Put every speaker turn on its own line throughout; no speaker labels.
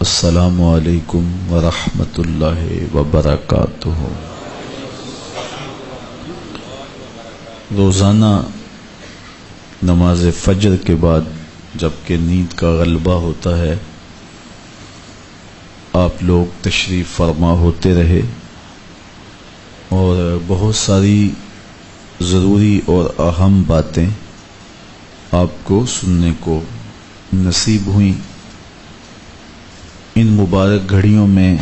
السلام علیکم ورحمۃ اللہ وبرکاتہ۔ روزانہ نماز فجر کے بعد جب کہ نیند کا غلبہ ہوتا ہے، آپ لوگ تشریف فرما ہوتے رہے اور بہت ساری ضروری اور اہم باتیں آپ کو سننے کو نصیب ہوئیں۔ ان مبارک گھڑیوں میں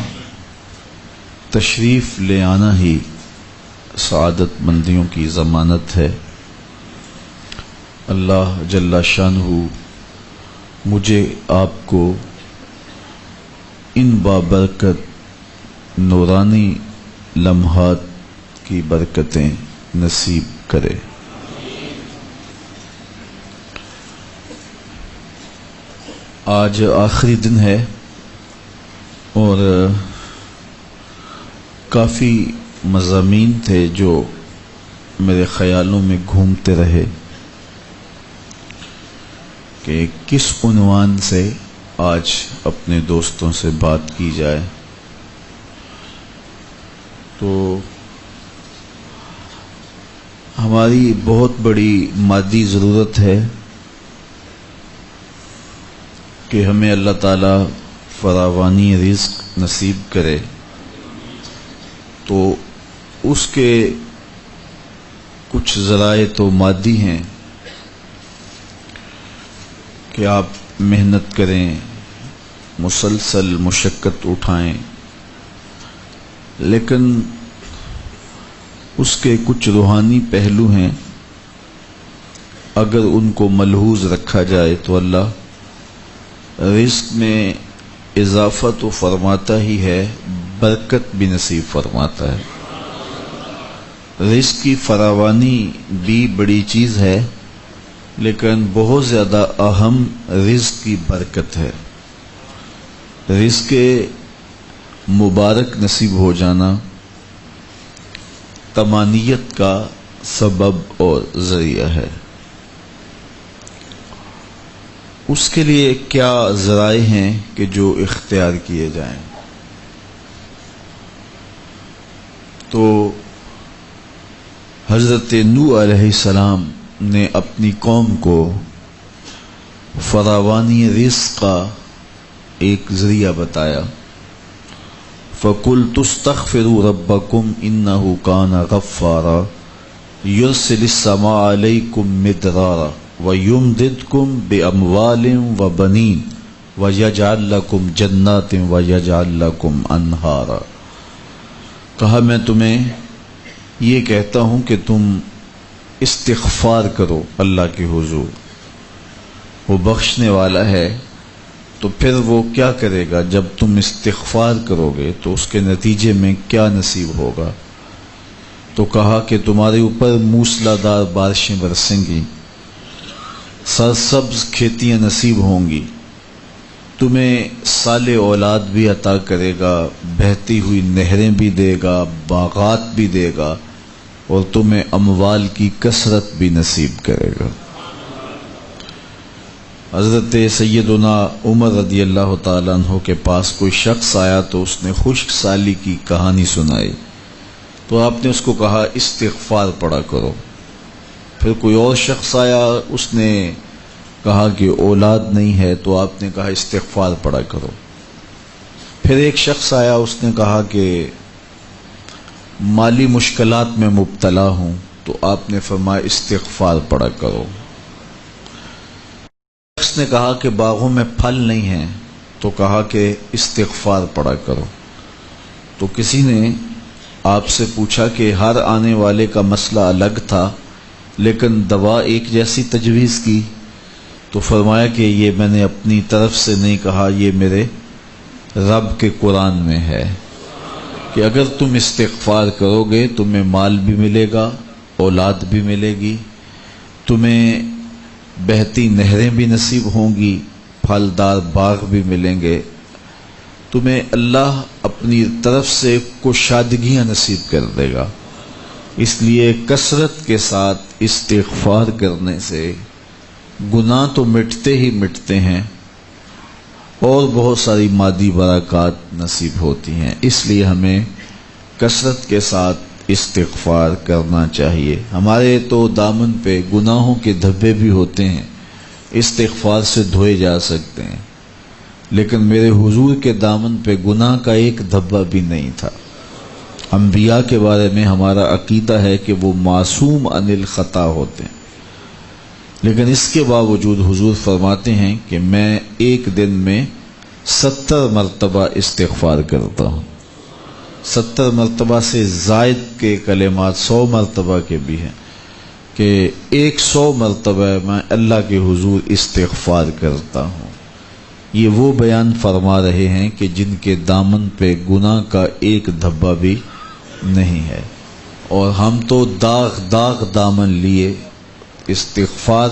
تشریف لے آنا ہی سعادت مندیوں کی ضمانت ہے۔ اللہ جل شانہ مجھے آپ کو ان بابرکت نورانی لمحات کی برکتیں نصیب کرے۔ آج آخری دن ہے اور کافی مضامین تھے جو میرے خیالوں میں گھومتے رہے کہ کس عنوان سے آج اپنے دوستوں سے بات کی جائے۔ تو ہماری بہت بڑی مادی ضرورت ہے کہ ہمیں اللہ تعالی فراوانی رزق نصیب کرے، تو اس کے کچھ ذرائع تو مادی ہیں کہ آپ محنت کریں، مسلسل مشقت اٹھائیں، لیکن اس کے کچھ روحانی پہلو ہیں، اگر ان کو ملحوظ رکھا جائے تو اللہ رزق میں اضافہ تو فرماتا ہی ہے، برکت بھی نصیب فرماتا ہے۔ رزق کی فراوانی بھی بڑی چیز ہے، لیکن بہت زیادہ اہم رزق کی برکت ہے۔ رزق مبارک نصیب ہو جانا طمانیت کا سبب اور ذریعہ ہے۔ اس کے لیے کیا ذرائع ہیں کہ جو اختیار کیے جائیں؟ تو حضرت نوح علیہ السلام نے اپنی قوم کو فراوانی رزق کا ایک ذریعہ بتایا۔ فَقُلْتُ اسْتَغْفِرُوا رَبَّكُمْ إِنَّهُ كَانَ غَفَّارًا يُرْسِلِ السَّمَاءَ عَلَيْكُمْ مِدْرَارًا وَيُمْدِدْكُمْ بِأَمْوَالٍ وَبَنِينَ وَيَجْعَلْ لَكُمْ جَنَّاتٍ وَيَجْعَلْ لَكُمْ أَنْهَارًا۔ کہا میں تمہیں یہ کہتا ہوں کہ تم استغفار کرو اللہ کے حضور، وہ بخشنے والا ہے۔ تو پھر وہ کیا کرے گا؟ جب تم استغفار کرو گے تو اس کے نتیجے میں کیا نصیب ہوگا؟ تو کہا کہ تمہارے اوپر موسلادھار بارشیں برسیں گی، سرسبز کھیتیاں نصیب ہوں گی، تمہیں صالح اولاد بھی عطا کرے گا، بہتی ہوئی نہریں بھی دے گا، باغات بھی دے گا، اور تمہیں اموال کی کثرت بھی نصیب کرے گا۔ حضرت سیدنا عمر رضی اللہ تعالیٰ عنہ کے پاس کوئی شخص آیا تو اس نے خشک سالی کی کہانی سنائی، تو آپ نے اس کو کہا استغفار پڑھا کرو۔ پھر کوئی اور شخص آیا، اس نے کہا کہ اولاد نہیں ہے، تو آپ نے کہا استغفار پڑھا کرو۔ پھر ایک شخص آیا، اس نے کہا کہ مالی مشکلات میں مبتلا ہوں، تو آپ نے فرمایا استغفار پڑھا کرو۔ شخص نے کہا کہ باغوں میں پھل نہیں ہیں، تو کہا کہ استغفار پڑھا کرو۔ تو کسی نے آپ سے پوچھا کہ ہر آنے والے کا مسئلہ الگ تھا، لیکن دوا ایک جیسی تجویز کی، تو فرمایا کہ یہ میں نے اپنی طرف سے نہیں کہا، یہ میرے رب کے قرآن میں ہے کہ اگر تم استغفار کرو گے تمہیں مال بھی ملے گا، اولاد بھی ملے گی، تمہیں بہتی نہریں بھی نصیب ہوں گی، پھلدار باغ بھی ملیں گے، تمہیں اللہ اپنی طرف سے کشادگیاں نصیب کر دے گا۔ اس لیے کثرت کے ساتھ استغفار کرنے سے گناہ تو مٹتے ہی مٹتے ہیں، اور بہت ساری مادی برکات نصیب ہوتی ہیں۔ اس لیے ہمیں کثرت کے ساتھ استغفار کرنا چاہیے۔ ہمارے تو دامن پہ گناہوں کے دھبے بھی ہوتے ہیں، استغفار سے دھوئے جا سکتے ہیں، لیکن میرے حضور کے دامن پہ گناہ کا ایک دھبا بھی نہیں تھا۔ انبیاء کے بارے میں ہمارا عقیدہ ہے کہ وہ معصوم عن الخطا ہوتے ہیں، لیکن اس کے باوجود حضور فرماتے ہیں کہ میں ایک دن میں 70 مرتبہ استغفار کرتا ہوں۔ 70 مرتبہ سے زائد کے کلمات 100 مرتبہ کے بھی ہیں کہ 100 مرتبہ میں اللہ کے حضور استغفار کرتا ہوں۔ یہ وہ بیان فرما رہے ہیں کہ جن کے دامن پہ گناہ کا ایک دھبا بھی نہیں ہے، اور ہم تو داغ داغ دامن لیے استغفار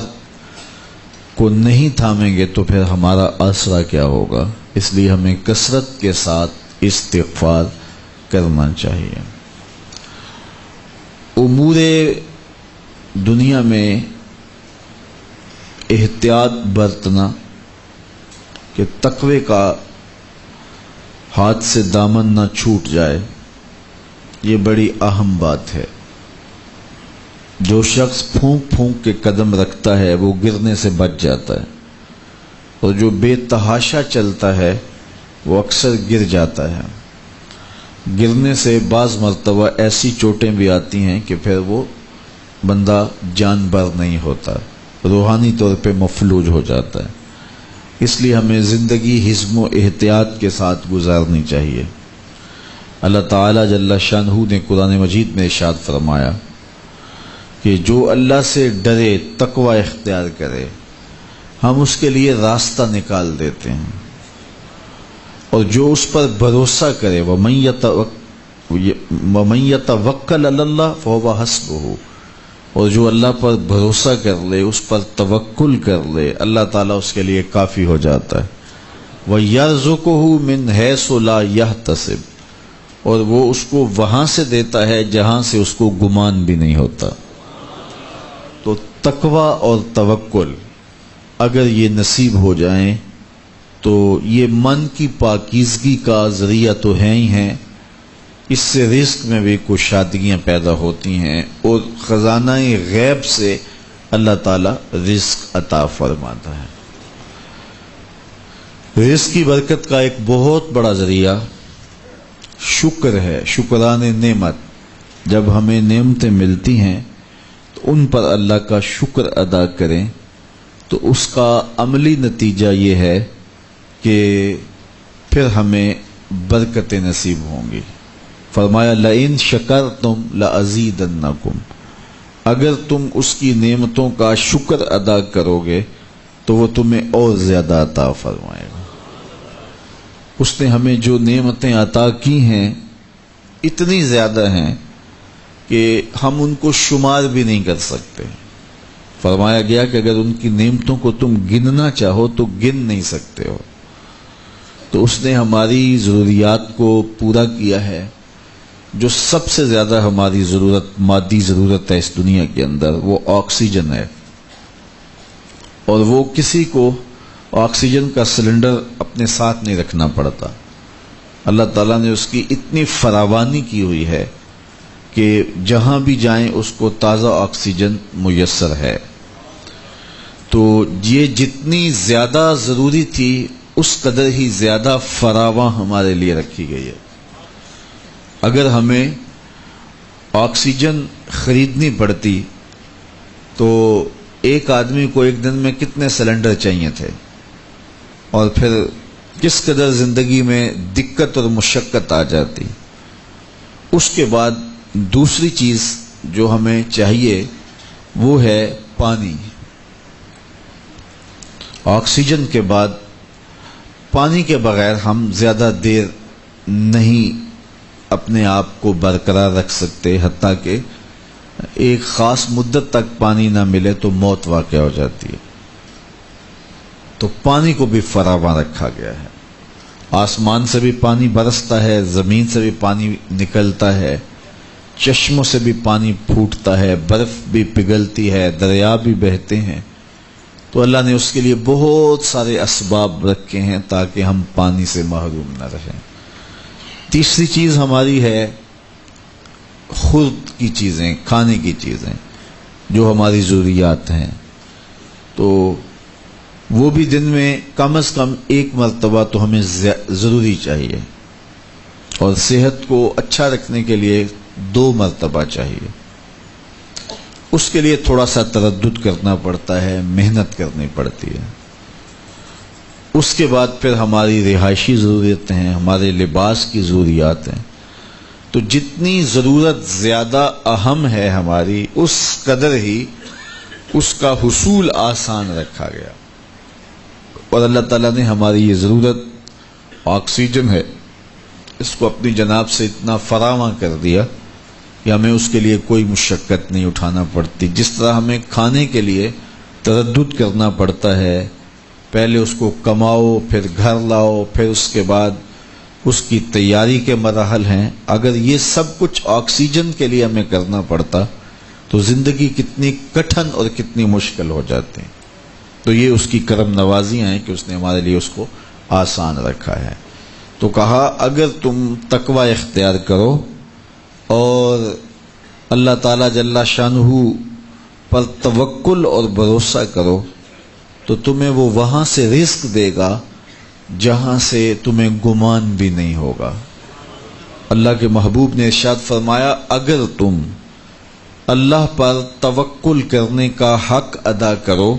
کو نہیں تھامیں گے تو پھر ہمارا آسرا کیا ہوگا؟ اس لیے ہمیں کثرت کے ساتھ استغفار کرنا چاہیے۔ امور دنیا میں احتیاط برتنا کہ تقوی کا ہاتھ سے دامن نہ چھوٹ جائے، یہ بڑی اہم بات ہے۔ جو شخص پھونک پھونک کے قدم رکھتا ہے وہ گرنے سے بچ جاتا ہے، اور جو بے تحاشا چلتا ہے وہ اکثر گر جاتا ہے۔ گرنے سے بعض مرتبہ ایسی چوٹیں بھی آتی ہیں کہ پھر وہ بندہ جان بر نہیں ہوتا، روحانی طور پہ مفلوج ہو جاتا ہے۔ اس لیے ہمیں زندگی حزم و احتیاط کے ساتھ گزارنی چاہیے۔ اللہ تعالیٰ جل شانہ نے قرآن مجید میں ارشاد فرمایا کہ جو اللہ سے ڈرے، تقوی اختیار کرے، ہم اس کے لیے راستہ نکال دیتے ہیں، اور جو اس پر بھروسہ کرے وَمَن يَتَوَکَّلْ عَلَى اللَّهِ فَهُوَ حَسْبُهُ، اور جو اللہ پر بھروسہ کر لے، اس پر توکل کر لے، اللہ تعالیٰ اس کے لیے کافی ہو جاتا ہے۔ وَيَرْزُقُهُ مِنْ حَيْثُ لَا يَحْتَسِبُ، اور وہ اس کو وہاں سے دیتا ہے جہاں سے اس کو گمان بھی نہیں ہوتا۔ تو تقوی اور توکل اگر یہ نصیب ہو جائیں تو یہ من کی پاکیزگی کا ذریعہ تو ہیں ہی ہیں، اس سے رزق میں بھی کچھ شادیاں پیدا ہوتی ہیں، اور خزانہ غیب سے اللہ تعالیٰ رزق عطا فرماتا ہے۔ رزق کی برکت کا ایک بہت بڑا ذریعہ شکر ہے، شکران نعمت۔ جب ہمیں نعمتیں ملتی ہیں تو ان پر اللہ کا شکر ادا کریں، تو اس کا عملی نتیجہ یہ ہے کہ پھر ہمیں برکتیں نصیب ہوں گی۔ فرمایا لئن شکرتم لازیدنکم، اگر تم اس کی نعمتوں کا شکر ادا کرو گے تو وہ تمہیں اور زیادہ عطا فرمائے گا۔ اس نے ہمیں جو نعمتیں عطا کی ہیں اتنی زیادہ ہیں کہ ہم ان کو شمار بھی نہیں کر سکتے۔ فرمایا گیا کہ اگر ان کی نعمتوں کو تم گننا چاہو تو گن نہیں سکتے ہو۔ تو اس نے ہماری ضروریات کو پورا کیا ہے۔ جو سب سے زیادہ ہماری ضرورت، مادی ضرورت ہے اس دنیا کے اندر، وہ آکسیجن ہے، اور وہ کسی کو آکسیجن کا سلنڈر اپنے ساتھ نہیں رکھنا پڑتا۔ اللہ تعالیٰ نے اس کی اتنی فراوانی کی ہوئی ہے کہ جہاں بھی جائیں اس کو تازہ آکسیجن میسر ہے۔ تو یہ جتنی زیادہ ضروری تھی اس قدر ہی زیادہ فراواں ہمارے لیے رکھی گئی ہے۔ اگر ہمیں آکسیجن خریدنی پڑتی تو ایک آدمی کو ایک دن میں کتنے سلنڈر چاہیے تھے، اور پھر کس قدر زندگی میں دقت اور مشقت آ جاتی۔ اس کے بعد دوسری چیز جو ہمیں چاہیے وہ ہے پانی۔ آکسیجن کے بعد پانی کے بغیر ہم زیادہ دیر نہیں اپنے آپ کو برقرار رکھ سکتے، حتیٰ کہ ایک خاص مدت تک پانی نہ ملے تو موت واقع ہو جاتی ہے۔ تو پانی کو بھی فراواں رکھا گیا ہے۔ آسمان سے بھی پانی برستا ہے، زمین سے بھی پانی نکلتا ہے، چشموں سے بھی پانی پھوٹتا ہے، برف بھی پگھلتی ہے، دریا بھی بہتے ہیں۔ تو اللہ نے اس کے لیے بہت سارے اسباب رکھے ہیں تاکہ ہم پانی سے محروم نہ رہیں۔ تیسری چیز ہماری ہے خورد کی چیزیں، کھانے کی چیزیں جو ہماری ضروریات ہیں، تو وہ بھی دن میں کم از کم ایک مرتبہ تو ہمیں ضروری چاہیے، اور صحت کو اچھا رکھنے کے لیے 2 مرتبہ چاہیے۔ اس کے لیے تھوڑا سا تردد کرنا پڑتا ہے، محنت کرنی پڑتی ہے۔ اس کے بعد پھر ہماری رہائشی ضرورتیں ہیں، ہمارے لباس کی ضروریات ہیں، تو جتنی ضرورت زیادہ اہم ہے ہماری، اس قدر ہی اس کا حصول آسان رکھا گیا۔ اور اللہ تعالیٰ نے ہماری یہ ضرورت آکسیجن ہے، اس کو اپنی جناب سے اتنا فراواں کر دیا کہ ہمیں اس کے لیے کوئی مشقت نہیں اٹھانا پڑتی۔ جس طرح ہمیں کھانے کے لیے تردد کرنا پڑتا ہے، پہلے اس کو کماؤ، پھر گھر لاؤ، پھر اس کے بعد اس کی تیاری کے مراحل ہیں، اگر یہ سب کچھ آکسیجن کے لیے ہمیں کرنا پڑتا تو زندگی کتنی کٹھن اور کتنی مشکل ہو جاتی۔ تو یہ اس کی کرم نوازیاں ہیں کہ اس نے ہمارے لیے اس کو آسان رکھا ہے۔ تو کہا اگر تم تقوی اختیار کرو اور اللہ تعالیٰ جل شانہ پر توکل اور بھروسہ کرو تو تمہیں وہ وہاں سے رزق دے گا جہاں سے تمہیں گمان بھی نہیں ہوگا۔ اللہ کے محبوب نے ارشاد فرمایا اگر تم اللہ پر توکل کرنے کا حق ادا کرو،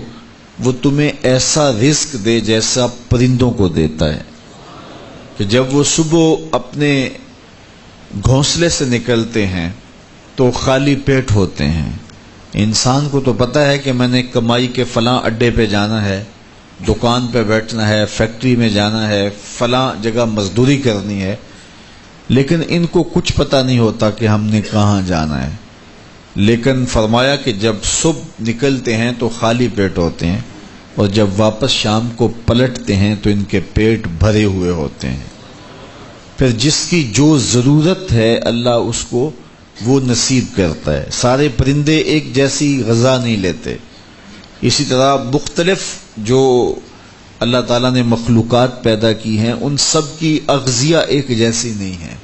وہ تمہیں ایسا رزق دے جیسا پرندوں کو دیتا ہے، کہ جب وہ صبح اپنے گھونسلے سے نکلتے ہیں تو خالی پیٹ ہوتے ہیں۔ انسان کو تو پتہ ہے کہ میں نے کمائی کے فلاں اڈے پہ جانا ہے، دکان پہ بیٹھنا ہے، فیکٹری میں جانا ہے، فلاں جگہ مزدوری کرنی ہے، لیکن ان کو کچھ پتہ نہیں ہوتا کہ ہم نے کہاں جانا ہے۔ لیکن فرمایا کہ جب صبح نکلتے ہیں تو خالی پیٹ ہوتے ہیں، اور جب واپس شام کو پلٹتے ہیں تو ان کے پیٹ بھرے ہوئے ہوتے ہیں۔ پھر جس کی جو ضرورت ہے اللہ اس کو وہ نصیب کرتا ہے۔ سارے پرندے ایک جیسی غذا نہیں لیتے، اسی طرح مختلف جو اللہ تعالیٰ نے مخلوقات پیدا کی ہیں ان سب کی اغذیہ ایک جیسی نہیں ہے۔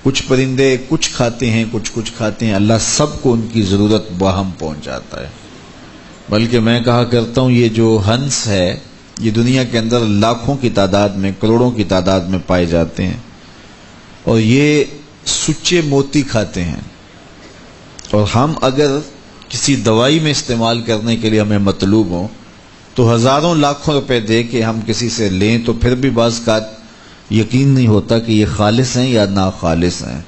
کچھ پرندے کچھ کھاتے ہیں، کچھ کھاتے ہیں، اللہ سب کو ان کی ضرورت باہم پہنچاتا ہے۔ بلکہ میں کہا کرتا ہوں یہ جو ہنس ہے یہ دنیا کے اندر لاکھوں کی تعداد میں، کروڑوں کی تعداد میں پائے جاتے ہیں، اور یہ سچے موتی کھاتے ہیں، اور ہم اگر کسی دوائی میں استعمال کرنے کے لیے ہمیں مطلوب ہوں تو ہزاروں لاکھوں روپے دے کے ہم کسی سے لیں تو پھر بھی بعض کا یقین نہیں ہوتا کہ یہ خالص ہیں یا ناخالص ہیں۔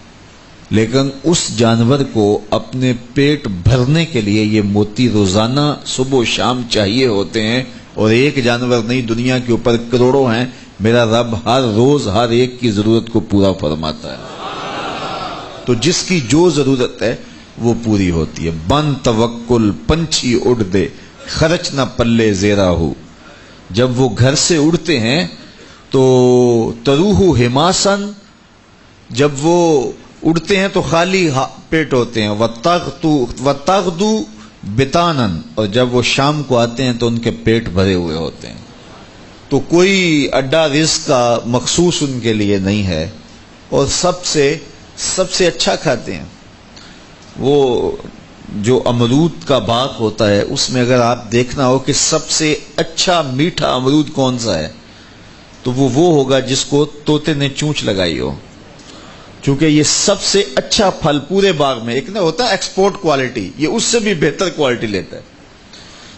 لیکن اس جانور کو اپنے پیٹ بھرنے کے لیے یہ موتی روزانہ صبح و شام چاہیے ہوتے ہیں، اور ایک جانور نہیں، دنیا کے اوپر کروڑوں ہیں، میرا رب ہر روز ہر ایک کی ضرورت کو پورا فرماتا ہے۔ تو جس کی جو ضرورت ہے وہ پوری ہوتی ہے۔ بن توکل پنچھی اڑ دے، خرچ نہ پلے زیرا ہو۔ جب وہ گھر سے اڑتے ہیں تو تروح حماسن، جب وہ اڑتے ہیں تو خالی پیٹ ہوتے ہیں، وَتَغْدُو بِطَانًا، اور جب وہ شام کو آتے ہیں تو ان کے پیٹ بھرے ہوئے ہوتے ہیں۔ تو کوئی اڈا رزق کا مخصوص ان کے لیے نہیں ہے، اور سب سے اچھا کھاتے ہیں۔ وہ جو امرود کا باغ ہوتا ہے اس میں اگر آپ دیکھنا ہو کہ سب سے اچھا میٹھا امرود کون سا ہے تو وہ ہوگا جس کو طوطے نے چونچ لگائی ہو، چونکہ یہ سب سے اچھا پھل پورے باغ میں، ایک نہ ہوتا ہے ایکسپورٹ کوالٹی، یہ اس سے بھی بہتر کوالٹی لیتا ہے۔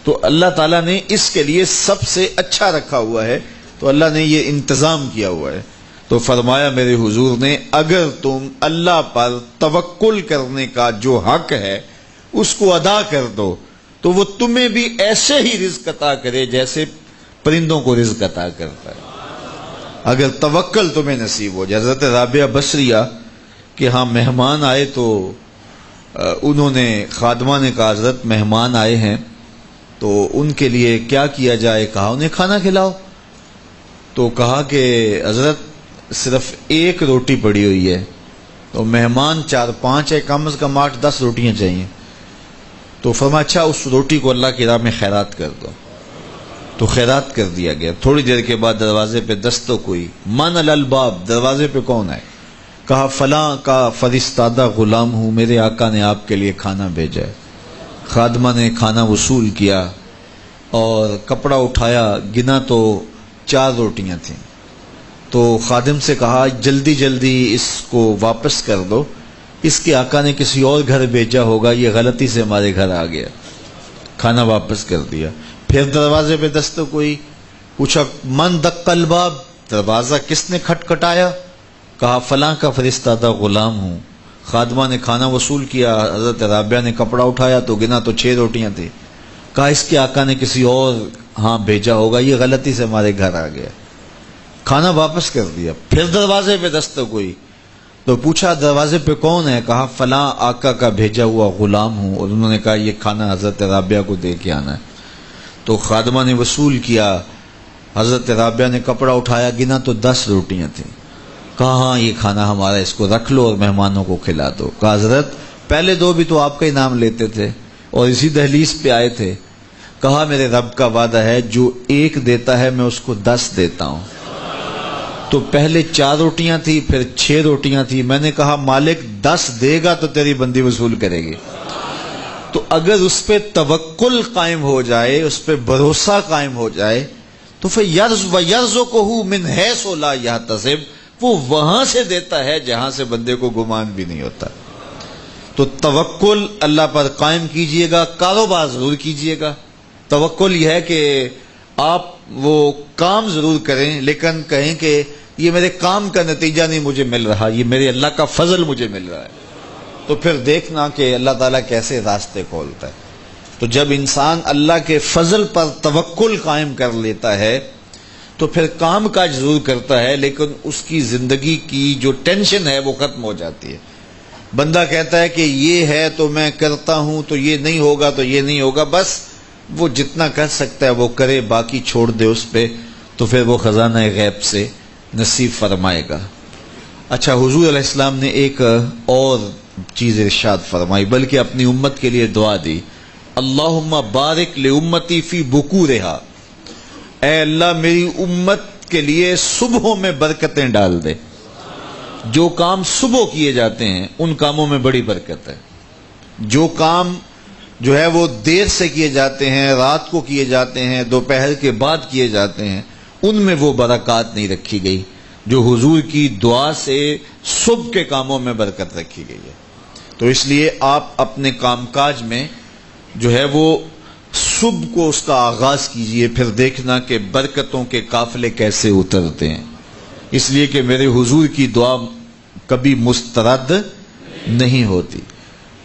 تو اللہ تعالیٰ نے اس کے لیے سب سے اچھا رکھا ہوا ہے، تو اللہ نے یہ انتظام کیا ہوا ہے۔ تو فرمایا میرے حضور نے اگر تم اللہ پر توکل کرنے کا جو حق ہے اس کو ادا کر دو تو وہ تمہیں بھی ایسے ہی رزق عطا کرے جیسے پرندوں کو رزق عطا کرتا ہے، اگر توکل تمہیں نصیب ہو جائے۔ حضرت رابعہ بصریہ کہ ہاں مہمان آئے تو انہوں نے خادمہ نے کہا حضرت مہمان آئے ہیں تو ان کے لیے کیا کیا جائے، کہا انہیں کھانا کھلاؤ۔ تو کہا کہ حضرت صرف ایک روٹی پڑی ہوئی ہے، تو مہمان 4-5 ہے، کم از کم 8-10 روٹیاں چاہیے۔ تو فرمایا اچھا اس روٹی کو اللہ کی راہ میں خیرات کر دو۔ تو خیرات کر دیا گیا۔ تھوڑی دیر کے بعد دروازے پہ دستک ہوئی، من الباب، دروازے پہ کون ہے؟ کہا فلاں کا فرستادہ غلام ہوں، میرے آقا نے آپ کے لیے کھانا بھیجا ہے۔ خادمہ نے کھانا وصول کیا اور کپڑا اٹھایا، گنا تو 4 روٹیاں تھیں۔ تو خادم سے کہا جلدی جلدی اس کو واپس کر دو، اس کے آقا نے کسی اور گھر بھیجا ہوگا، یہ غلطی سے ہمارے گھر آ گیا۔ کھانا واپس کر دیا۔ پھر دروازے پہ دستک ہوئی، پوچھا من دق الباب، دروازہ کس نے کھٹکھٹایا؟ کہا فلاں کا فرستادہ غلام ہوں۔ خادمہ نے کھانا وصول کیا، حضرت رابعہ نے کپڑا اٹھایا تو گنا تو 6 روٹیاں تھی۔ کہا اس کے آقا نے کسی اور ہاں بھیجا ہوگا، یہ غلطی سے ہمارے گھر آ گیا۔ کھانا واپس کر دیا۔ پھر دروازے پہ دستک ہوئی تو پوچھا دروازے پہ کون ہے؟ کہا فلاں آقا کا بھیجا ہوا غلام ہوں، اور انہوں نے کہا یہ کھانا حضرت رابعہ کو دے کے آنا ہے۔ تو خادمہ نے وصول کیا، حضرت رابعہ نے کپڑا اٹھایا، گنا تو 10 روٹیاں تھیں۔ کہا ہاں یہ کھانا ہمارا، اس کو رکھ لو اور مہمانوں کو کھلا دو۔ کہا حضرت پہلے 2 بھی تو آپ کا ہی نام لیتے تھے اور اسی دہلیز پہ آئے تھے۔ کہا میرے رب کا وعدہ ہے جو 1 دیتا ہے میں اس کو 10 دیتا ہوں۔ تو پہلے 4 روٹیاں تھی، پھر 6 روٹیاں تھی۔ میں نے کہا مالک 10 دے گا تو تیری بندی وصول کرے گی۔ تو اگر اس پہ توکل قائم ہو جائے، اس پہ بھروسہ قائم ہو جائے تو پھر یرزقہ من حیث لا یحتسب، وہ وہاں سے دیتا ہے جہاں سے بندے کو گمان بھی نہیں ہوتا۔ تو توکل اللہ پر قائم کیجئے گا، کاروبار ضرور کیجئے گا۔ توکل یہ ہے کہ آپ وہ کام ضرور کریں لیکن کہیں کہ یہ میرے کام کا نتیجہ نہیں مجھے مل رہا، یہ میرے اللہ کا فضل مجھے مل رہا ہے۔ تو پھر دیکھنا کہ اللہ تعالیٰ کیسے راستے کھولتا ہے۔ تو جب انسان اللہ کے فضل پر توکل قائم کر لیتا ہے تو پھر کام کاج ضرور کرتا ہے لیکن اس کی زندگی کی جو ٹینشن ہے وہ ختم ہو جاتی ہے۔ بندہ کہتا ہے کہ یہ ہے تو میں کرتا ہوں، تو یہ نہیں ہوگا تو یہ نہیں ہوگا، بس وہ جتنا کر سکتا ہے وہ کرے، باقی چھوڑ دے اس پہ، تو پھر وہ خزانہ غیب سے نصیب فرمائے گا۔ اچھا، حضور علیہ السلام نے ایک اور چیز ارشاد فرمائی، بلکہ اپنی امت کے لیے دعا دی، اللہم بارک لامتی فی بکورہا، اے اللہ میری امت کے لیے صبحوں میں برکتیں ڈال دے۔ جو کام صبح کیے جاتے ہیں ان کاموں میں بڑی برکت ہے۔ جو کام جو ہے وہ دیر سے کیے جاتے ہیں، رات کو کیے جاتے ہیں، دوپہر کے بعد کیے جاتے ہیں، ان میں وہ برکات نہیں رکھی گئی جو حضور کی دعا سے صبح کے کاموں میں برکت رکھی گئی ہے۔ تو اس لیے آپ اپنے کام کاج میں جو ہے وہ صبح کو اس کا آغاز کیجئے، پھر دیکھنا کہ برکتوں کے قافلے کیسے اترتے ہیں، اس لیے کہ میرے حضور کی دعا کبھی مسترد نہیں ہوتی۔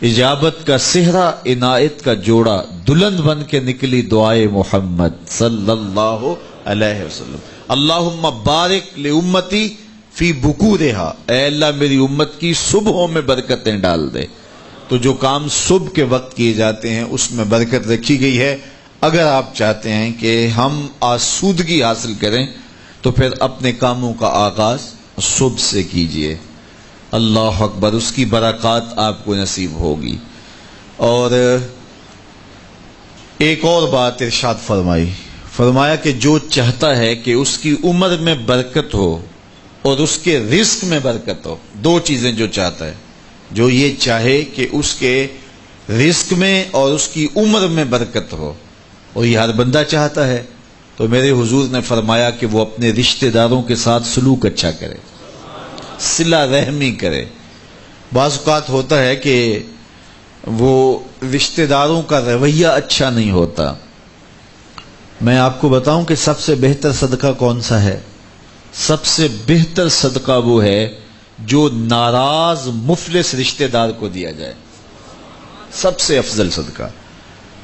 اجابت کا صحرا، عنایت کا جوڑا، دلہن بن کے نکلی دعائے محمد صلی اللہ علیہ وسلم۔ اللہم بارک لامتی فی بکورہا، اے اللہ میری امت کی صبحوں میں برکتیں ڈال دے۔ تو جو کام صبح کے وقت کیے جاتے ہیں اس میں برکت رکھی گئی ہے۔ اگر آپ چاہتے ہیں کہ ہم آسودگی حاصل کریں تو پھر اپنے کاموں کا آغاز صبح سے کیجئے۔ اللہ اکبر، اس کی برکات آپ کو نصیب ہوگی۔ اور ایک اور بات ارشاد فرمایا کہ جو چاہتا ہے کہ اس کی عمر میں برکت ہو اور اس کے رزق میں برکت ہو، 2 چیزیں جو چاہتا ہے، جو یہ چاہے کہ اس کے رزق میں اور اس کی عمر میں برکت ہو، اور یہ ہر بندہ چاہتا ہے، تو میرے حضور نے فرمایا کہ وہ اپنے رشتہ داروں کے ساتھ سلوک اچھا کرے، صلہ رحمی کرے۔ بعض اوقات ہوتا ہے کہ وہ رشتہ داروں کا رویہ اچھا نہیں ہوتا۔ میں آپ کو بتاؤں کہ سب سے بہتر صدقہ کون سا ہے؟ سب سے بہتر صدقہ وہ ہے جو ناراض مفلس رشتہ دار کو دیا جائے، سب سے افضل صدقہ،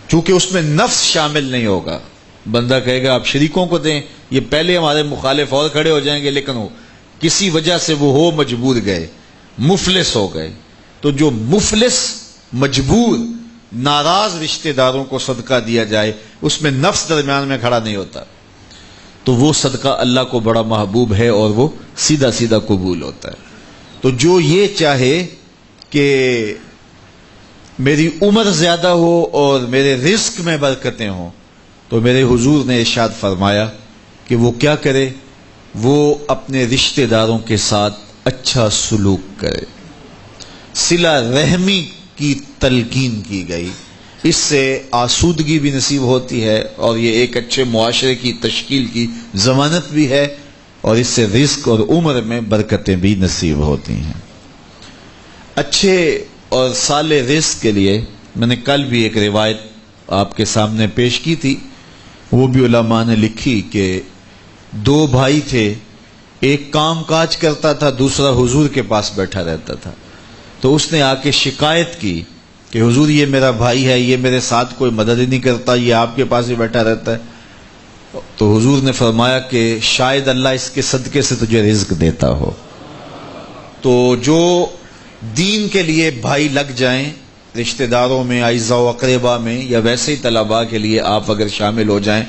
چونکہ اس میں نفس شامل نہیں ہوگا۔ بندہ کہے گا آپ شریکوں کو دیں، یہ پہلے ہمارے مخالف اور کھڑے ہو جائیں گے، لیکن وہ کسی وجہ سے وہ ہو مجبور گئے، مفلس ہو گئے۔ تو جو مفلس مجبور ناراض رشتہ داروں کو صدقہ دیا جائے، اس میں نفس درمیان میں کھڑا نہیں ہوتا، تو وہ صدقہ اللہ کو بڑا محبوب ہے اور وہ سیدھا سیدھا قبول ہوتا ہے۔ تو جو یہ چاہے کہ میری عمر زیادہ ہو اور میرے رزق میں برکتیں ہوں، تو تو میرے حضور نے ارشاد فرمایا کہ وہ کیا کرے؟ وہ اپنے رشتہ داروں کے ساتھ اچھا سلوک کرے۔ صلہ رحمی کی تلقین کی گئی، اس سے آسودگی بھی نصیب ہوتی ہے اور یہ ایک اچھے معاشرے کی تشکیل کی ضمانت بھی ہے، اور اس سے رزق اور عمر میں برکتیں بھی نصیب ہوتی ہیں۔ اچھے اور صالح رزق کے لیے میں نے کل بھی ایک روایت آپ کے سامنے پیش کی تھی، وہ بھی علماء نے لکھی کہ دو بھائی تھے، ایک کام کاج کرتا تھا، دوسرا حضور کے پاس بیٹھا رہتا تھا۔ تو اس نے آ کے شکایت کی کہ حضور یہ میرا بھائی ہے، یہ میرے ساتھ کوئی مدد ہی نہیں کرتا، یہ آپ کے پاس ہی بیٹھا رہتا ہے۔ تو حضور نے فرمایا کہ شاید اللہ اس کے صدقے سے تجھے رزق دیتا ہو۔ تو جو دین کے لیے بھائی لگ جائیں، رشتہ داروں میں، اعزاء و اقربا میں، یا ویسے ہی طلباء کے لیے آپ اگر شامل ہو جائیں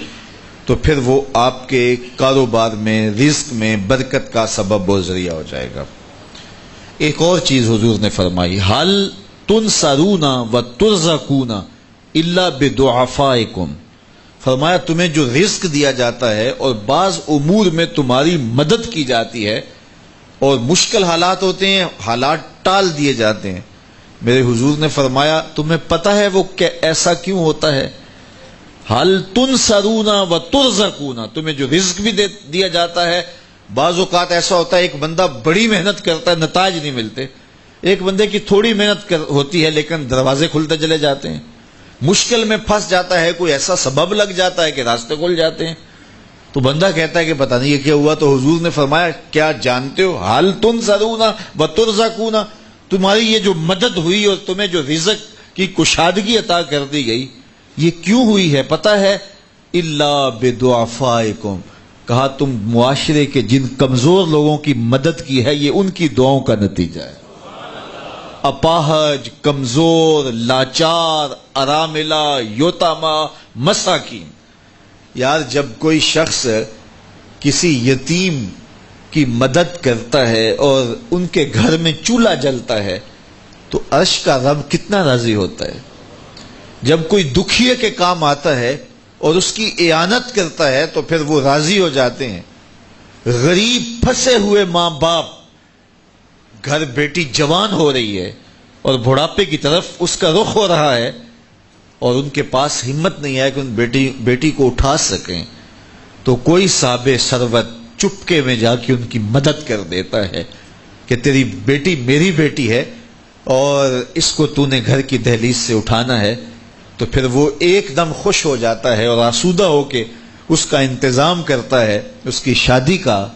تو پھر وہ آپ کے کاروبار میں، رزق میں برکت کا سبب و ذریعہ ہو جائے گا۔ ایک اور چیز حضور نے فرمائی، حل تنصرون و ترزقون الا بضعفائکم، فرمایا تمہیں جو رزق دیا جاتا ہے اور بعض امور میں تمہاری مدد کی جاتی ہے اور مشکل حالات ہوتے ہیں، حالات ٹال دیے جاتے ہیں، میرے حضور نے فرمایا تمہیں پتہ ہے وہ ایسا کیوں ہوتا ہے؟ حل تنصرون و ترزقون، تمہیں جو رزق بھی دیا جاتا ہے، بعض اوقات ایسا ہوتا ہے ایک بندہ بڑی محنت کرتا ہے، نتائج نہیں ملتے، ایک بندے کی تھوڑی محنت ہوتی ہے لیکن دروازے کھلتے چلے جاتے ہیں، مشکل میں پھنس جاتا ہے، کوئی ایسا سبب لگ جاتا ہے کہ راستے کھل جاتے ہیں، تو بندہ کہتا ہے کہ پتہ نہیں یہ کیا ہوا۔ تو حضور نے فرمایا کیا جانتے ہو، حل تنصرون و ترزقون، تمہاری یہ جو مدد ہوئی اور تمہیں جو رزق کی کشادگی عطا کر دی گئی، یہ کیوں ہوئی ہے پتہ ہے؟ الا بضعفائکم، کہا تم معاشرے کے جن کمزور لوگوں کی مدد کی ہے یہ ان کی دعاؤں کا نتیجہ ہے۔ اپاہج، کمزور، لاچار، اراملہ، یتامہ، مساکین، یار جب کوئی شخص کسی یتیم کی مدد کرتا ہے اور ان کے گھر میں چولہا جلتا ہے تو عرش کا رب کتنا راضی ہوتا ہے۔ جب کوئی دکھیے کے کام آتا ہے اور اس کی اعانت کرتا ہے تو پھر وہ راضی ہو جاتے ہیں۔ غریب پھنسے ہوئے ماں باپ، گھر بیٹی جوان ہو رہی ہے اور بڑھاپے کی طرف اس کا رخ ہو رہا ہے اور ان کے پاس ہمت نہیں ہے کہ ان بیٹی کو اٹھا سکیں، تو کوئی صاحب ثروت چپکے میں جا کے ان کی مدد کر دیتا ہے کہ تیری بیٹی میری بیٹی ہے اور اس کو تو نے گھر کی دہلیز سے اٹھانا ہے، تو پھر وہ ایک دم خوش ہو جاتا ہے اور آسودہ ہو کے اس کا انتظام کرتا ہے اس کی شادی کا۔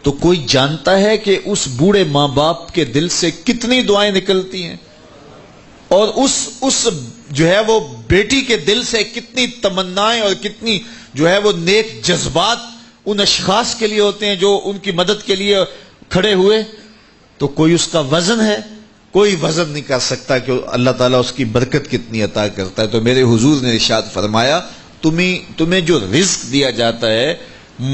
تو کوئی جانتا ہے کہ اس بوڑھے ماں باپ کے دل سے کتنی دعائیں نکلتی ہیں اور اس جو ہے وہ بیٹی کے دل سے کتنی تمنائیں اور کتنی جو ہے وہ نیک جذبات ان اشخاص کے لیے ہوتے ہیں جو ان کی مدد کے لیے کھڑے ہوئے۔ تو کوئی اس کا وزن ہے؟ کوئی وزن نہیں کر سکتا کہ اللہ تعالیٰ اس کی برکت کتنی عطا کرتا ہے۔ تو میرے حضور نے ارشاد فرمایا تمہیں جو رزق دیا جاتا ہے،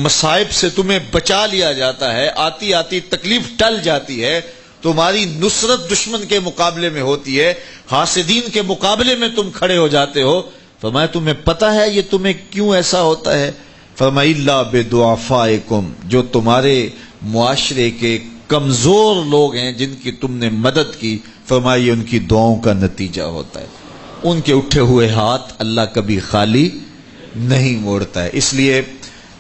مصائب سے تمہیں بچا لیا جاتا ہے، آتی آتی تکلیف ٹل جاتی ہے، تمہاری نصرت دشمن کے مقابلے میں ہوتی ہے، حاسدین کے مقابلے میں تم کھڑے ہو جاتے ہو، فرمایا تمہیں پتہ ہے یہ تمہیں کیوں ایسا ہوتا ہے؟ فرمایا الا بضعفائکم، جو تمہارے معاشرے کے کمزور لوگ ہیں جن کی تم نے مدد کی، فرمایا یہ ان کی دعاؤں کا نتیجہ ہوتا ہے۔ ان کے اٹھے ہوئے ہاتھ اللہ کبھی خالی نہیں موڑتا ہے۔ اس لیے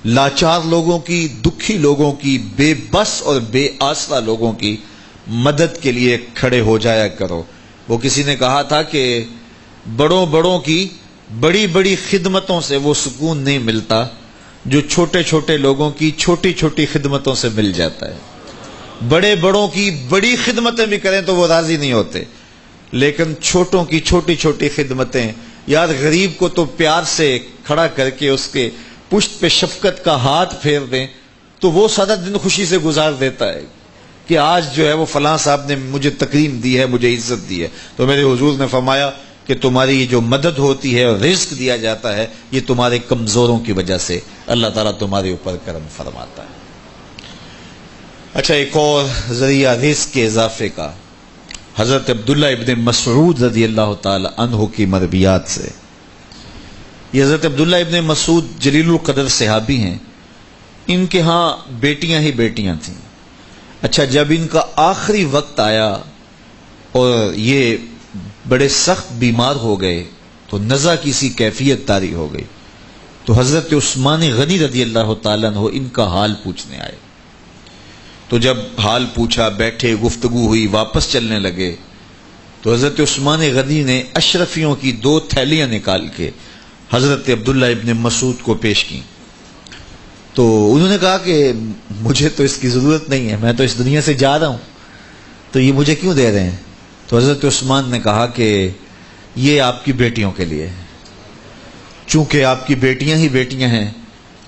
لاچار لوگوں کی، دکھی لوگوں کی، بے بس اور بے آسرا لوگوں کی مدد کے لیے کھڑے ہو جایا کرو۔ وہ کسی نے کہا تھا کہ بڑوں کی بڑی بڑی خدمتوں سے وہ سکون نہیں ملتا جو چھوٹے چھوٹے لوگوں کی چھوٹی چھوٹی خدمتوں سے مل جاتا ہے۔ بڑوں کی بڑی خدمتیں بھی کریں تو وہ راضی نہیں ہوتے، لیکن چھوٹوں کی چھوٹی چھوٹی خدمتیں، یار غریب کو تو پیار سے کھڑا کر کے اس کے پشت پہ شفقت کا ہاتھ پھیر دیں تو وہ سارا دن خوشی سے گزار دیتا ہے کہ آج جو ہے وہ فلاں صاحب نے مجھے تکریم دی ہے، مجھے عزت دی ہے۔ تو میرے حضور نے فرمایا کہ تمہاری جو مدد ہوتی ہے اور رزق دیا جاتا ہے یہ تمہارے کمزوروں کی وجہ سے اللہ تعالیٰ تمہارے اوپر کرم فرماتا ہے۔ اچھا، ایک اور ذریعہ رزق کے اضافے کا حضرت عبداللہ ابن مسعود رضی اللہ تعالی عنہ کی مرویات سے، یہ حضرت عبداللہ ابن مسعود جلیل القدر صحابی ہیں، ان کے ہاں بیٹیاں ہی بیٹیاں تھیں۔ اچھا، جب ان کا آخری وقت آیا اور یہ بڑے سخت بیمار ہو گئے تو نزع کی سی کیفیت طاری ہو گئی، تو حضرت عثمان غنی رضی اللہ تعالیٰ عنہ ان کا حال پوچھنے آئے۔ تو جب حال پوچھا، بیٹھے، گفتگو ہوئی، واپس چلنے لگے، تو حضرت عثمان غنی نے اشرفیوں کی 2 تھیلیاں نکال کے حضرت عبداللہ ابن مسعود کو پیش کی۔ تو انہوں نے کہا کہ مجھے تو اس کی ضرورت نہیں ہے، میں تو اس دنیا سے جا رہا ہوں، تو یہ مجھے کیوں دے رہے ہیں؟ تو حضرت عثمان نے کہا کہ یہ آپ کی بیٹیوں کے لیے ہے، چونکہ آپ کی بیٹیاں ہی بیٹیاں ہیں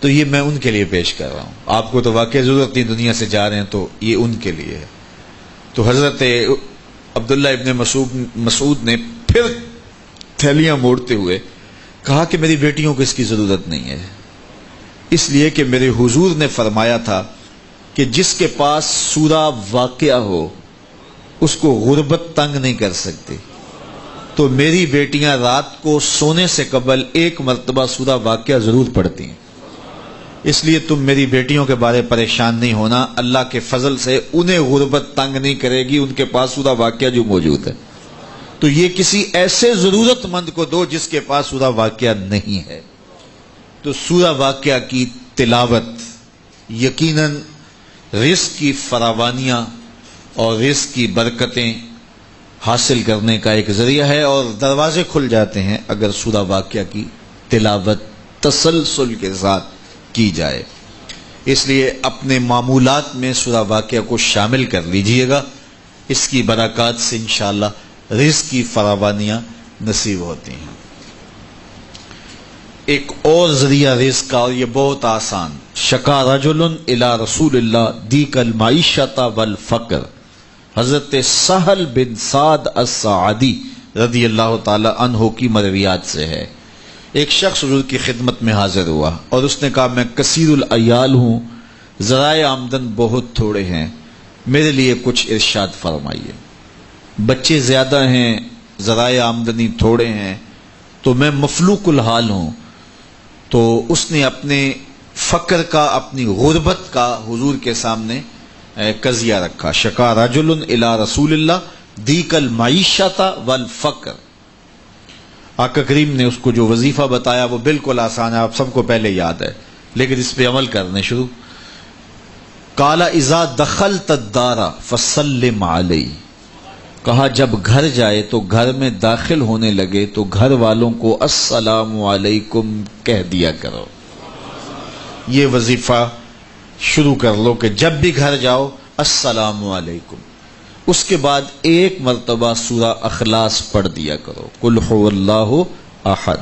تو یہ میں ان کے لیے پیش کر رہا ہوں، آپ کو تو واقعی ضرورت نہیں، دنیا سے جا رہے ہیں، تو یہ ان کے لیے ہے۔ تو حضرت عبداللہ ابن مسعود نے پھر تھیلیاں موڑتے ہوئے کہا کہ میری بیٹیوں کو اس کی ضرورت نہیں ہے، اس لیے کہ میرے حضور نے فرمایا تھا کہ جس کے پاس سورہ واقعہ ہو اس کو غربت تنگ نہیں کر سکتی، تو میری بیٹیاں رات کو سونے سے قبل 1 مرتبہ سورہ واقعہ ضرور پڑھتی ہیں، اس لیے تم میری بیٹیوں کے بارے پریشان نہیں ہونا، اللہ کے فضل سے انہیں غربت تنگ نہیں کرے گی، ان کے پاس سورہ واقعہ جو موجود ہے، تو یہ کسی ایسے ضرورت مند کو دو جس کے پاس سورہ واقعہ نہیں ہے۔ تو سورہ واقعہ کی تلاوت یقیناً رزق کی فراوانیاں اور رزق کی برکتیں حاصل کرنے کا ایک ذریعہ ہے، اور دروازے کھل جاتے ہیں اگر سورہ واقعہ کی تلاوت تسلسل کے ساتھ کی جائے۔ اس لیے اپنے معمولات میں سورہ واقعہ کو شامل کر لیجئے گا، اس کی برکات سے انشاءاللہ رزق کی فراوانیاں نصیب ہوتی ہیں۔ ایک اور ذریعہ رزق کا، اور یہ بہت آسان، شکا رجل الی رسول اللہ دیک المعیشۃ والفقر، حضرت سہل بن سعد الساعدی رضی اللہ تعالی عنہ کی مرویات سے ہے۔ ایک شخص حضور کی خدمت میں حاضر ہوا اور اس نے کہا میں کثیر العیال ہوں، ذرائع آمدن بہت تھوڑے ہیں، میرے لیے کچھ ارشاد فرمائیے، بچے زیادہ ہیں، ذرائع آمدنی تھوڑے ہیں، تو میں مفلوق الحال ہوں۔ تو اس نے اپنے فقر کا، اپنی غربت کا حضور کے سامنے قضیہ رکھا۔ شکا رجل الی رسول اللہ دیک المعیشۃ والفقر، آقا کریم نے اس کو جو وظیفہ بتایا وہ بالکل آسان ہے، آپ سب کو پہلے یاد ہے، لیکن اس پہ عمل کرنے شروع۔ قال اذا دخلت الدار فسلم علی، کہا جب گھر جائے تو گھر میں داخل ہونے لگے تو گھر والوں کو السلام علیکم کہہ دیا کرو۔ یہ وظیفہ شروع کر لو کہ جب بھی گھر جاؤ السلام علیکم، اس کے بعد 1 مرتبہ سورہ اخلاص پڑھ دیا کرو، قل هو اللہ احد۔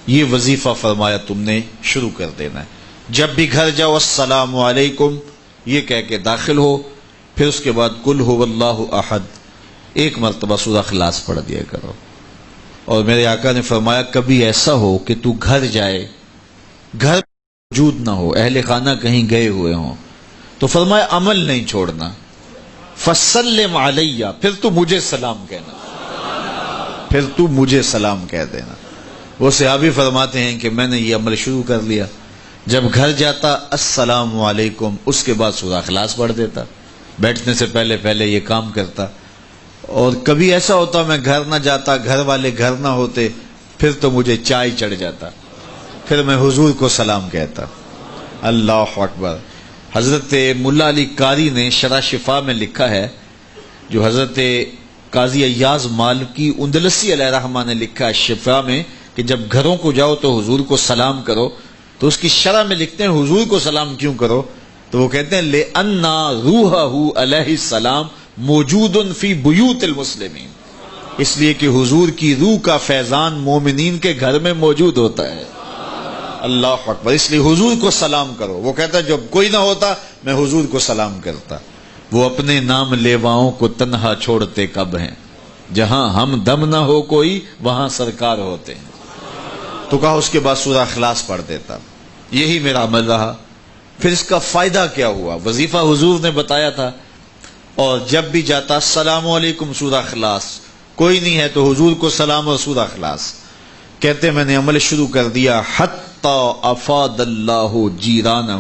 یہ وظیفہ فرمایا تم نے شروع کر دینا ہے، جب بھی گھر جاؤ السلام علیکم یہ کہہ کے داخل ہو، پھر اس کے بعد قل هو اللہ احد 1 مرتبہ سورہ اخلاص پڑھ دیا کرو۔ اور میرے آقا نے فرمایا کبھی ایسا ہو کہ تو گھر جائے، گھر موجود نہ ہو، اہل خانہ کہیں گئے ہوئے ہوں، تو فرمایا عمل نہیں چھوڑنا، فسلم علیہ، پھر تو مجھے سلام کہنا، پھر تو مجھے سلام کہہ دینا۔ وہ صحابی فرماتے ہیں کہ میں نے یہ عمل شروع کر لیا، جب گھر جاتا السلام علیکم، اس کے بعد سورہ اخلاص پڑھ دیتا، بیٹھنے سے پہلے پہلے یہ کام کرتا۔ اور کبھی ایسا ہوتا میں گھر نہ جاتا، گھر والے گھر نہ ہوتے، پھر تو مجھے چائے چڑھ جاتا، پھر میں حضور کو سلام کہتا۔ اللہ اکبر۔ حضرت ملا علی قاری نے شرح شفا میں لکھا ہے، جو حضرت قاضی ایاز مالکی اندلسی علیہ رحمہ نے لکھا ہے شفا میں، کہ جب گھروں کو جاؤ تو حضور کو سلام کرو، تو اس کی شرح میں لکھتے ہیں حضور کو سلام کیوں کرو، تو وہ کہتے ہیں لِأَنَّ رُوحَهُ علیہ السلام موجود فی بیوت المسلمین، اس لیے کہ حضور کی روح کا فیضان مومنین کے گھر میں موجود ہوتا ہے۔ اللہ اکبر۔ اس لیے حضور کو سلام کرو۔ وہ کہتا ہے جب کوئی نہ ہوتا میں حضور کو سلام کرتا۔ وہ اپنے نام لیواؤں کو تنہا چھوڑتے کب ہیں، جہاں ہم دم نہ ہو کوئی وہاں سرکار ہوتے ہیں۔ تو کہا اس کے بعد سورہ اخلاص پڑھ دیتا۔ یہی میرا عمل رہا۔ پھر اس کا فائدہ کیا ہوا؟ وظیفہ حضور نے بتایا تھا، اور جب بھی جاتا السلام علیکم سورہ اخلاص، کوئی نہیں ہے تو حضور کو سلام اور سورہ اخلاص۔ کہتے میں نے عمل شروع کر دیا حتی افاد اللہ جیرانہ،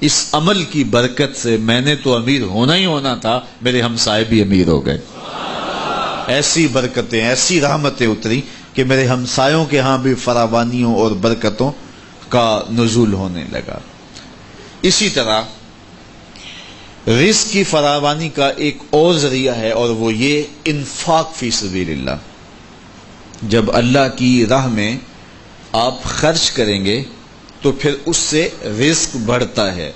اس عمل کی برکت سے میں نے تو امیر ہونا ہی ہونا تھا، میرے ہمسائے بھی امیر ہو گئے۔ ایسی برکتیں، ایسی رحمتیں اتری کہ میرے ہمسایوں کے ہاں بھی فراوانیوں اور برکتوں کا نزول ہونے لگا۔ اسی طرح رزق کی فراوانی کا ایک اور ذریعہ ہے، اور وہ یہ انفاق فی سبیل اللہ۔ جب اللہ کی راہ میں آپ خرچ کریں گے تو پھر اس سے رزق بڑھتا ہے،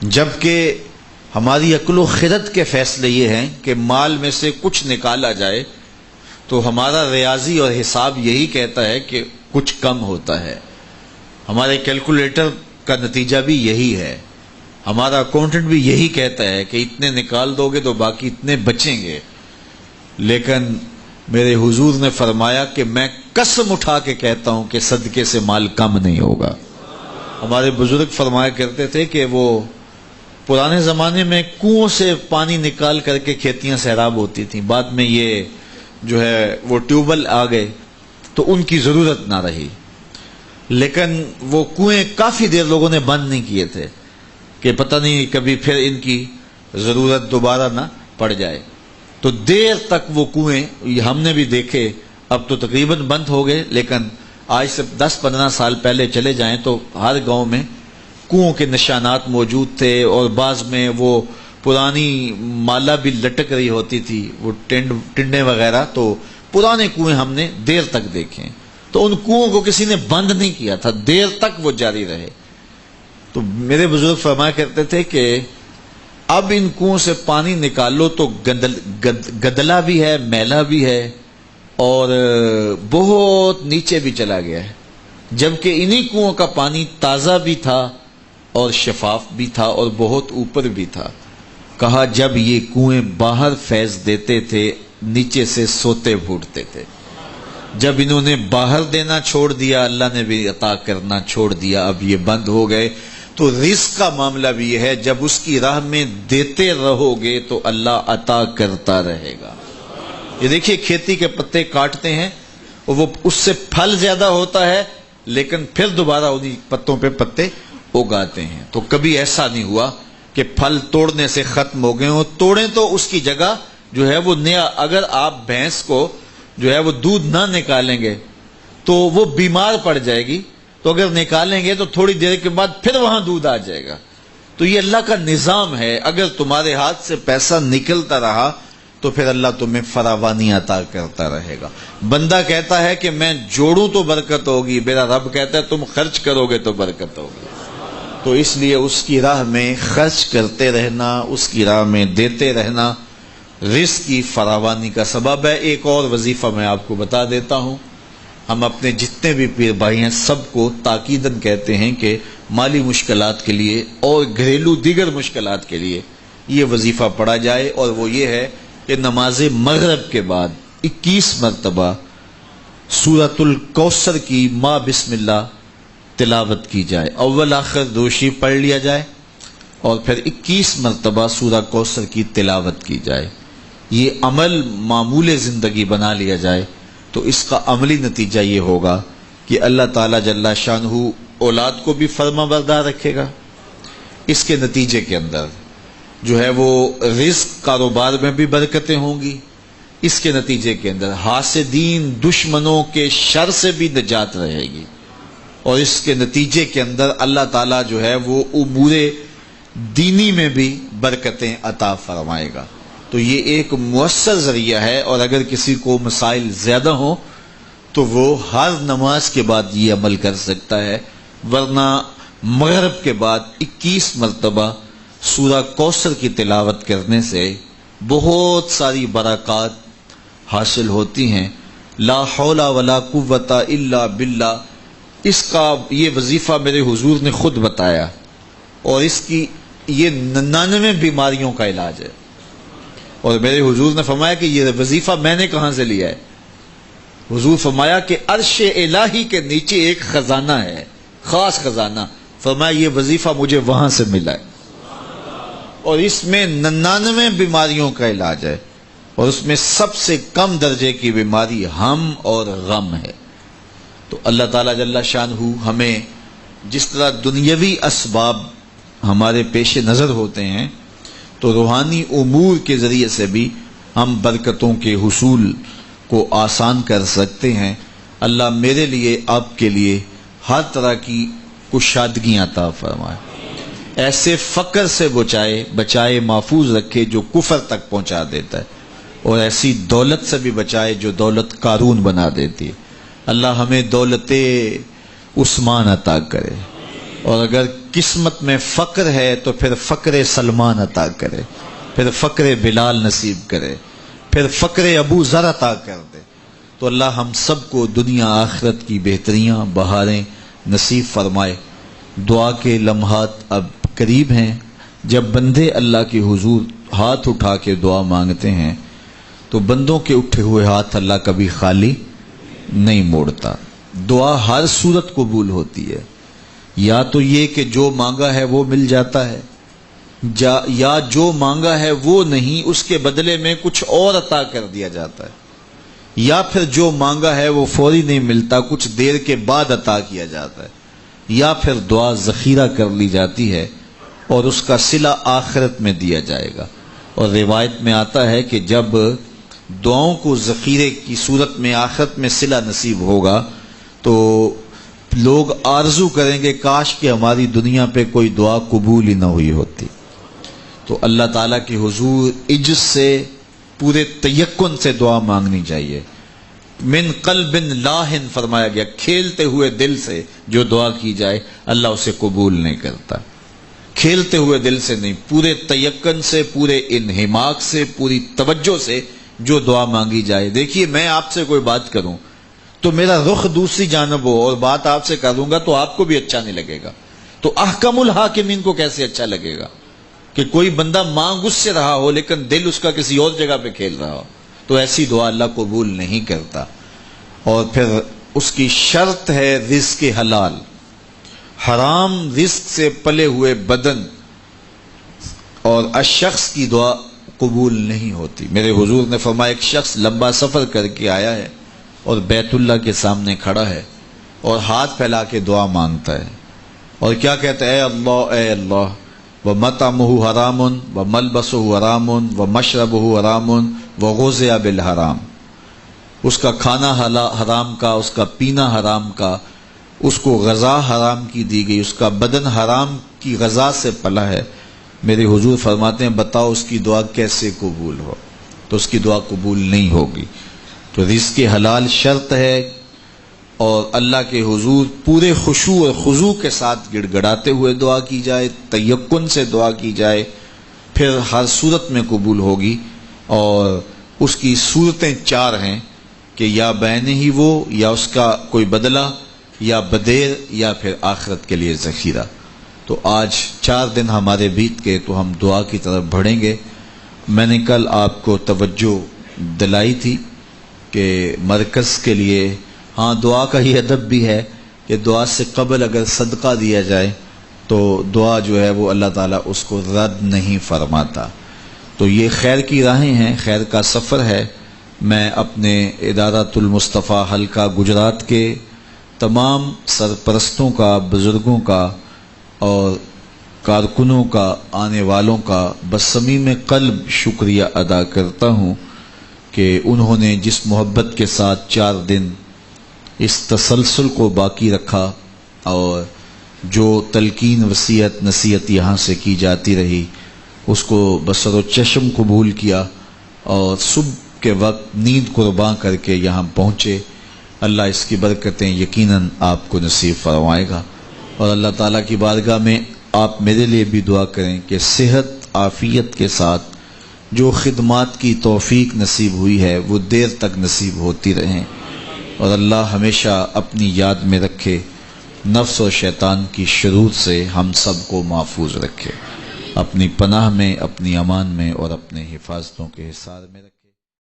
جبکہ ہماری عقل و خرد کے فیصلے یہ ہیں کہ مال میں سے کچھ نکالا جائے تو ہمارا ریاضی اور حساب یہی کہتا ہے کہ کچھ کم ہوتا ہے، ہمارے کیلکولیٹر کا نتیجہ بھی یہی ہے، ہمارا اکاؤنٹنٹ بھی یہی کہتا ہے کہ اتنے نکال دو گے تو باقی اتنے بچیں گے۔ لیکن میرے حضور نے فرمایا کہ میں قسم اٹھا کے کہتا ہوں کہ صدقے سے مال کم نہیں ہوگا۔ ہمارے بزرگ فرمایا کرتے تھے کہ وہ پرانے زمانے میں کنووں سے پانی نکال کر کے کھیتیاں سیراب ہوتی تھیں، بعد میں یہ جو ہے وہ ٹیوبل آ گئے تو ان کی ضرورت نہ رہی، لیکن وہ کنویں کافی دیر لوگوں نے بند نہیں کیے تھے کہ پتہ نہیں کبھی پھر ان کی ضرورت دوبارہ نہ پڑ جائے، تو دیر تک وہ کنویں ہم نے بھی دیکھے، اب تو تقریباً بند ہو گئے، لیکن آج سے 10-15 سال پہلے چلے جائیں تو ہر گاؤں میں کنووں کے نشانات موجود تھے، اور بعض میں وہ پرانی مالا بھی لٹک رہی ہوتی تھی، وہ ٹنڈے وغیرہ، تو پرانے کنویں ہم نے دیر تک دیکھے، تو ان کنووں کو کسی نے بند نہیں کیا تھا، دیر تک وہ جاری رہے۔ تو میرے بزرگ فرمایا کرتے تھے کہ اب ان کنووں سے پانی نکالو تو گدلا بھی ہے، میلا بھی ہے، اور بہت نیچے بھی چلا گیا ہے، جبکہ انہی کنووں کا پانی تازہ بھی تھا اور شفاف بھی تھا اور بہت اوپر بھی تھا۔ کہا جب یہ کنویں باہر فیض دیتے تھے نیچے سے سوتے پھوٹتے تھے، جب انہوں نے باہر دینا چھوڑ دیا اللہ نے بھی عطا کرنا چھوڑ دیا، اب یہ بند ہو گئے۔ تو رزق کا معاملہ بھی یہ ہے، جب اس کی راہ میں دیتے رہو گے تو اللہ عطا کرتا رہے گا۔ یہ دیکھیے کھیتی کے پتے کاٹتے ہیں اور وہ اس سے پھل زیادہ ہوتا ہے، لیکن پھر دوبارہ انہی پتوں پہ پتے اگاتے ہیں۔ تو کبھی ایسا نہیں ہوا کہ پھل توڑنے سے ختم ہو گئے ہوں، توڑیں تو اس کی جگہ جو ہے وہ نیا، اگر آپ بھینس کو جو ہے وہ دودھ نہ نکالیں گے تو وہ بیمار پڑ جائے گی، تو اگر نکالیں گے تو تھوڑی دیر کے بعد پھر وہاں دودھ آ جائے گا۔ تو یہ اللہ کا نظام ہے، اگر تمہارے ہاتھ سے پیسہ نکلتا رہا تو پھر اللہ تمہیں فراوانی عطا کرتا رہے گا۔ بندہ کہتا ہے کہ میں جوڑوں تو برکت ہوگی، میرا رب کہتا ہے تم خرچ کرو گے تو برکت ہوگی۔ تو اس لیے اس کی راہ میں خرچ کرتے رہنا، اس کی راہ میں دیتے رہنا رزق کی فراوانی کا سبب ہے۔ ایک اور وظیفہ میں آپ کو بتا دیتا ہوں، ہم اپنے جتنے بھی پیر بھائی ہیں سب کو تاکیداً کہتے ہیں کہ مالی مشکلات کے لیے اور گھریلو دیگر مشکلات کے لیے یہ وظیفہ پڑھا جائے، اور وہ یہ ہے کہ نماز مغرب کے بعد 21 مرتبہ سورۃ الکوثر کی ما بسم اللہ تلاوت کی جائے، اول آخر دوشی پڑھ لیا جائے اور پھر 21 مرتبہ سورہ کوثر کی تلاوت کی جائے۔ یہ عمل معمول زندگی بنا لیا جائے تو اس کا عملی نتیجہ یہ ہوگا کہ اللہ تعالیٰ جل شانہ اولاد کو بھی فرما بردار رکھے گا، اس کے نتیجے کے اندر جو ہے وہ رزق کاروبار میں بھی برکتیں ہوں گی، اس کے نتیجے کے اندر حاسدین دشمنوں کے شر سے بھی نجات رہے گی، اور اس کے نتیجے کے اندر اللہ تعالیٰ جو ہے وہ امور دینی میں بھی برکتیں عطا فرمائے گا۔ تو یہ ایک مؤثر ذریعہ ہے، اور اگر کسی کو مسائل زیادہ ہوں تو وہ ہر نماز کے بعد یہ عمل کر سکتا ہے، ورنہ مغرب کے بعد 21 مرتبہ سورہ کوثر کی تلاوت کرنے سے بہت ساری برکات حاصل ہوتی ہیں۔ لا حول ولا قوت الا باللہ، اس کا یہ وظیفہ میرے حضور نے خود بتایا، اور اس کی یہ 99 بیماریوں کا علاج ہے، اور میرے حضور نے فرمایا کہ یہ وظیفہ میں نے کہاں سے لیا ہے؟ حضور فرمایا کہ عرش الہی کے نیچے ایک خزانہ ہے، خاص خزانہ، فرمایا یہ وظیفہ مجھے وہاں سے ملا ہے، اور اس میں 99 بیماریوں کا علاج ہے، اور اس میں سب سے کم درجے کی بیماری ہم اور غم ہے۔ تو اللہ تعالیٰ جل شانہ ہمیں جس طرح دنیاوی اسباب ہمارے پیش نظر ہوتے ہیں تو روحانی امور کے ذریعے سے بھی ہم برکتوں کے حصول کو آسان کر سکتے ہیں۔ اللہ میرے لیے، آپ کے لیے ہر طرح کی کشادگی عطا فرمائے، ایسے فقر سے بچائے محفوظ رکھے جو کفر تک پہنچا دیتا ہے، اور ایسی دولت سے بھی بچائے جو دولت قارون بنا دیتی ہے۔ اللہ ہمیں دولت عثمان عطا کرے، اور اگر قسمت میں فقر ہے تو پھر فقر سلمان عطا کرے، پھر فقر بلال نصیب کرے، پھر فقر ابو ذر عطا کر دے۔ تو اللہ ہم سب کو دنیا آخرت کی بہتریاں بہاریں نصیب فرمائے۔ دعا کے لمحات اب قریب ہیں۔ جب بندے اللہ کے حضور ہاتھ اٹھا کے دعا مانگتے ہیں تو بندوں کے اٹھے ہوئے ہاتھ اللہ کبھی خالی نہیں موڑتا۔ دعا ہر صورت قبول ہوتی ہے، یا تو یہ کہ جو مانگا ہے وہ مل جاتا ہے، یا جو مانگا ہے وہ نہیں، اس کے بدلے میں کچھ اور عطا کر دیا جاتا ہے، یا پھر جو مانگا ہے وہ فوری نہیں ملتا، کچھ دیر کے بعد عطا کیا جاتا ہے، یا پھر دعا ذخیرہ کر لی جاتی ہے اور اس کا صلہ آخرت میں دیا جائے گا۔ اور روایت میں آتا ہے کہ جب دعاؤں کو ذخیرے کی صورت میں آخرت میں صلہ نصیب ہوگا تو لوگ آرزو کریں گے کاش کہ ہماری دنیا پہ کوئی دعا قبول ہی نہ ہوئی ہوتی۔ تو اللہ تعالیٰ کے حضور عجز سے، پورے تیقن سے دعا مانگنی چاہیے۔ من قلب لاہن فرمایا گیا، کھیلتے ہوئے دل سے جو دعا کی جائے اللہ اسے قبول نہیں کرتا۔ کھیلتے ہوئے دل سے نہیں، پورے تیقن سے، پورے انہماک سے، پوری توجہ سے جو دعا مانگی جائے۔ دیکھیے میں آپ سے کوئی بات کروں تو میرا رخ دوسری جانب ہو اور بات آپ سے کروں گا تو آپ کو بھی اچھا نہیں لگے گا، تو احکم الحاکمین کو کیسے اچھا لگے گا کہ کوئی بندہ مانگ اس سے رہا ہو لیکن دل اس کا کسی اور جگہ پہ کھیل رہا ہو؟ تو ایسی دعا اللہ قبول نہیں کرتا۔ اور پھر اس کی شرط ہے رزق حلال۔ حرام رزق سے پلے ہوئے بدن اور الشخص کی دعا قبول نہیں ہوتی۔ میرے حضور نے فرمایا ایک شخص لمبا سفر کر کے آیا ہے اور بیت اللہ کے سامنے کھڑا ہے اور ہاتھ پھیلا کے دعا مانگتا ہے، اور کیا کہتا ہے؟ اے اللہ وَمَطْعَمُهُ حَرَامٌ وَمَلْبَسُهُ حَرَامٌ وَمَشْرَبُهُ حَرَامٌ وَغُذِّيَ بِالْحَرَام۔ اس کا کھانا حرام کا، اس کا پینا حرام کا، اس کو غذا حرام کی دی گئی، اس کا بدن حرام کی غذا سے پلا ہے۔ میرے حضور فرماتے ہیں بتاؤ اس کی دعا کیسے قبول ہو؟ تو اس کی دعا قبول نہیں ہوگی۔ تو رزق حلال شرط ہے، اور اللہ کے حضور پورے خشوع اور خضوع کے ساتھ گڑ گڑاتے ہوئے دعا کی جائے، تیقن سے دعا کی جائے، پھر ہر صورت میں قبول ہوگی۔ اور اس کی صورتیں چار ہیں کہ یا بین ہی وہ، یا اس کا کوئی بدلہ، یا بدیر، یا پھر آخرت کے لیے ذخیرہ۔ تو آج 4 دن ہمارے بیت کے تو ہم دعا کی طرف بڑھیں گے۔ میں نے کل آپ کو توجہ دلائی تھی کہ مرکز کے لیے ہاں دعا کا ہی ادب بھی ہے کہ دعا سے قبل اگر صدقہ دیا جائے تو دعا جو ہے وہ اللہ تعالیٰ اس کو رد نہیں فرماتا۔ تو یہ خیر کی راہیں ہیں، خیر کا سفر ہے۔ میں اپنے ادارۃ المصطفیٰ حلقہ گجرات کے تمام سرپرستوں کا، بزرگوں کا اور کارکنوں کا، آنے والوں کا بصمیم قلب شکریہ ادا کرتا ہوں کہ انہوں نے جس محبت کے ساتھ 4 دن اس تسلسل کو باقی رکھا، اور جو تلقین وصیت نصیحت یہاں سے کی جاتی رہی اس کو بصر و چشم قبول کیا، اور صبح کے وقت نیند قرباں کر کے یہاں پہنچے۔ اللہ اس کی برکتیں یقیناً آپ کو نصیب فرمائے گا۔ اور اللہ تعالیٰ کی بارگاہ میں آپ میرے لیے بھی دعا کریں کہ صحت عافیت کے ساتھ جو خدمات کی توفیق نصیب ہوئی ہے وہ دیر تک نصیب ہوتی رہیں، اور اللہ ہمیشہ اپنی یاد میں رکھے، نفس و شیطان کی شرور سے ہم سب کو محفوظ رکھے، اپنی پناہ میں، اپنی امان میں اور اپنے حفاظتوں کے حصار میں رکھے۔